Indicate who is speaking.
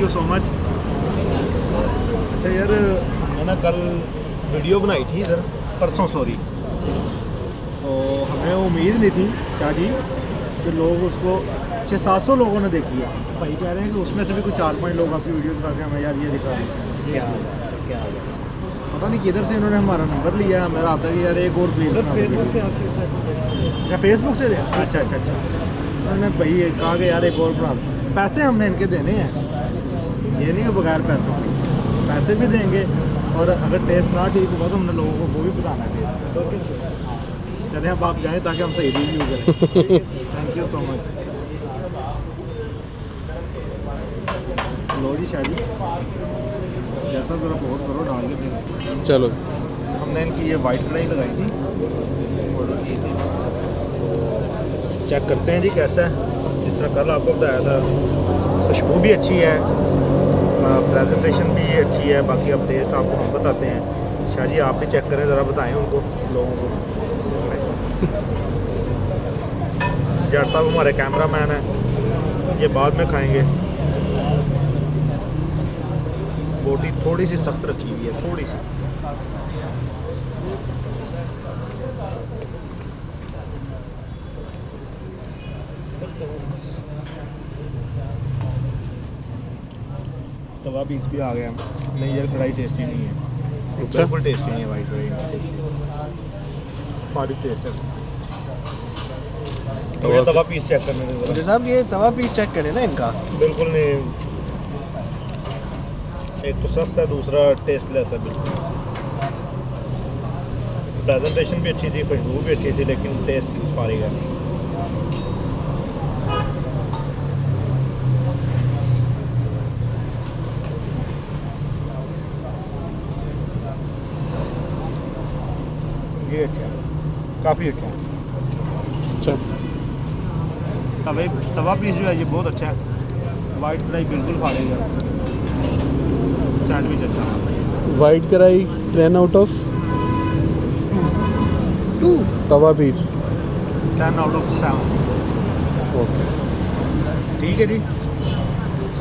Speaker 1: You so much. अच्छा यार, मैं ना कल वीडियो बनाई थी इधर, परसों सॉरी, तो हमें उम्मीद नहीं थी शाह जी कि लोग उसको 600-700 लोगों ने देखी है। भाई कह रहे हैं कि उसमें से भी कुछ 4-5 लोग आपकी वीडियो दिखा के हमें यार ये दिखा रहे हैं।
Speaker 2: क्या
Speaker 1: पता नहीं किधर से इन्होंने हमारा नंबर लिया, मेरा आता है कि यार एक और प्लीज़
Speaker 2: फेसबुक से
Speaker 1: या फेसबुक से अच्छा अच्छा अच्छा। उन्होंने भाई कहा कि यार एक और बना दो। पैसे हमने इनके देने हैं, ये नहीं है बगैर पैसों के, पैसे भी देंगे और अगर टेस्ट ना ठीक हुआ तो हमने लोगों को वो भी बताना है। चले अब आप जाएँ ताकि हम सही रिव्यू करें। Thank you so much. लो जी शाह जी, जैसा ज़रा पोस्ट करो डाल के फिर।
Speaker 2: चलो
Speaker 1: हमने इनकी ये वाइट कढ़ाई लगाई थी, ऑर्डर की थी। चेक करते हैं जी कैसा है। जिस तरह कल आपको बताया था, खुशबू भी अच्छी है, प्रेजेंटेशन भी अच्छी है, बाकी अब टेस्ट आपको हम बताते हैं। शाह जी आप भी चेक करें ज़रा, बताएं उनको लोगों को। जट साहब हमारे कैमरा मैन हैं, ये बाद में खाएंगे। बोटी थोड़ी सी सख्त रखी हुई है, थोड़ी सी। तवा पीस भी आ गया। नहीं यार कढ़ाई टेस्टी नहीं है, बिल्कुल टेस्टी नहीं है वाइट कढ़ाई। सारी टेस्ट है। तो ये तवा पीस चेक करने दे जरा।
Speaker 2: साहब ये तवा पीस चेक करें ना इनका।
Speaker 1: बिल्कुल नहीं, एक तो सख्त है, दूसरा टेस्टलेस है बिल्कुल। प्रेजेंटेशन भी अच्छी थी, खुशबू भी अच्छी थी, लेकिन टेस्ट फारिग है। ये अच्छा है, काफ़ी अच्छा है।
Speaker 2: अच्छा
Speaker 1: तवा पीस जो है ये बहुत अच्छा है। वाइट कढ़ाई बिल्कुल फारिग है। सैंडविच अच्छा है।
Speaker 2: वाइट कढ़ाई 10 आउट ऑफ 2 तवा पीस
Speaker 1: 10 आउट ऑफ 7।
Speaker 2: ओके
Speaker 1: ठीक है जी।